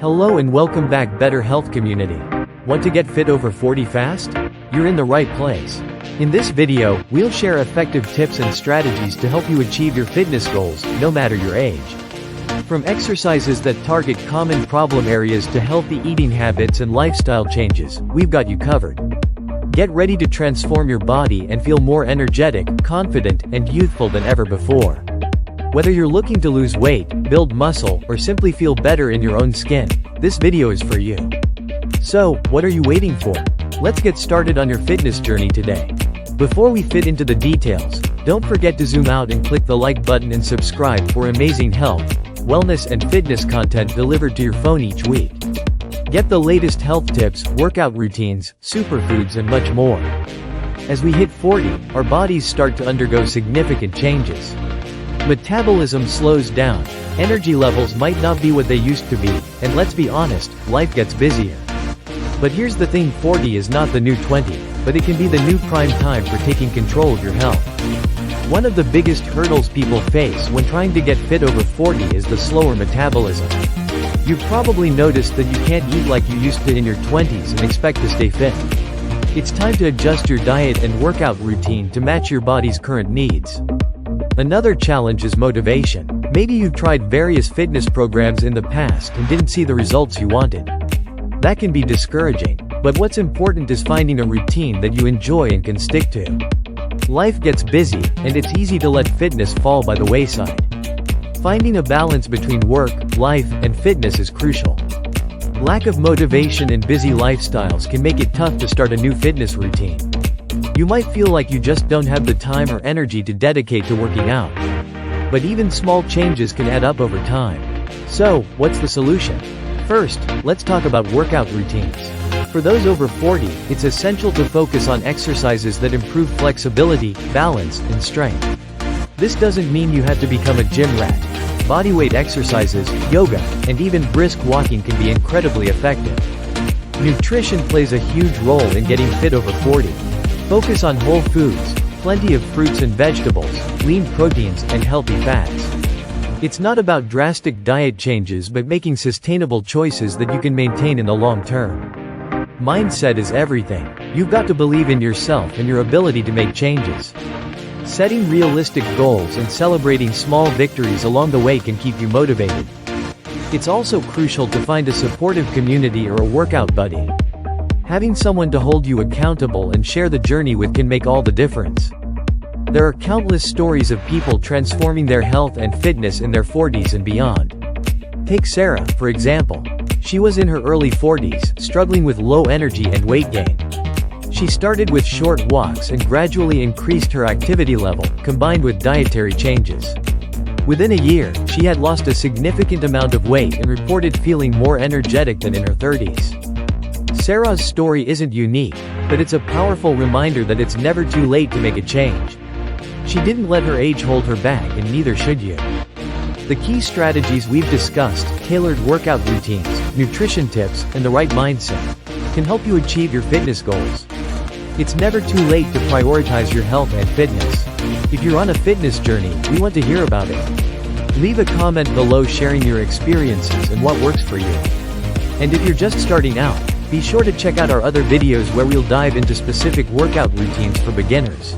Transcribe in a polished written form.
Hello and welcome back, Better Health community. Want to get fit over 40 fast? You're in the right place. In this video, we'll share effective tips and strategies to help you achieve your fitness goals, no matter your age. From exercises that target common problem areas to healthy eating habits and lifestyle changes, we've got you covered. Get ready to transform your body and feel more energetic, confident, and youthful than ever before. Whether you're looking to lose weight, build muscle, or simply feel better in your own skin, this video is for you. So, what are you waiting for? Let's get started on your fitness journey today. Before we fit into the details, don't forget to zoom out and click the like button and subscribe for amazing health, wellness and fitness content delivered to your phone each week. Get the latest health tips, workout routines, superfoods and much more. As we hit 40, our bodies start to undergo significant changes. Metabolism slows down, energy levels might not be what they used to be, and let's be honest, life gets busier. But here's the thing, 40 is not the new 20, but it can be the new prime time for taking control of your health. One of the biggest hurdles people face when trying to get fit over 40 is the slower metabolism. You've probably noticed that you can't eat like you used to in your 20s and expect to stay fit. It's time to adjust your diet and workout routine to match your body's current needs. Another challenge is motivation. Maybe you've tried various fitness programs in the past and didn't see the results you wanted. That can be discouraging, but what's important is finding a routine that you enjoy and can stick to. Life gets busy, and it's easy to let fitness fall by the wayside. Finding a balance between work, life, and fitness is crucial. Lack of motivation and busy lifestyles can make it tough to start a new fitness routine. You might feel like you just don't have the time or energy to dedicate to working out. But even small changes can add up over time. So, what's the solution? First, let's talk about workout routines. For those over 40, it's essential to focus on exercises that improve flexibility, balance, and strength. This doesn't mean you have to become a gym rat. Bodyweight exercises, yoga, and even brisk walking can be incredibly effective. Nutrition plays a huge role in getting fit over 40. Focus on whole foods, plenty of fruits and vegetables, lean proteins, and healthy fats. It's not about drastic diet changes but making sustainable choices that you can maintain in the long term. Mindset is everything. You've got to believe in yourself and your ability to make changes. Setting realistic goals and celebrating small victories along the way can keep you motivated. It's also crucial to find a supportive community or a workout buddy. Having someone to hold you accountable and share the journey with can make all the difference. There are countless stories of people transforming their health and fitness in their 40s and beyond. Take Sarah, for example. She was in her early 40s, struggling with low energy and weight gain. She started with short walks and gradually increased her activity level, combined with dietary changes. Within a year, she had lost a significant amount of weight and reported feeling more energetic than in her 30s. Sarah's story isn't unique, but it's a powerful reminder that it's never too late to make a change. She didn't let her age hold her back, and neither should you. The key strategies we've discussed, tailored workout routines, nutrition tips, and the right mindset, can help you achieve your fitness goals. It's never too late to prioritize your health and fitness. If you're on a fitness journey, we want to hear about it. Leave a comment below sharing your experiences and what works for you. And if you're just starting out, be sure to check out our other videos where we'll dive into specific workout routines for beginners.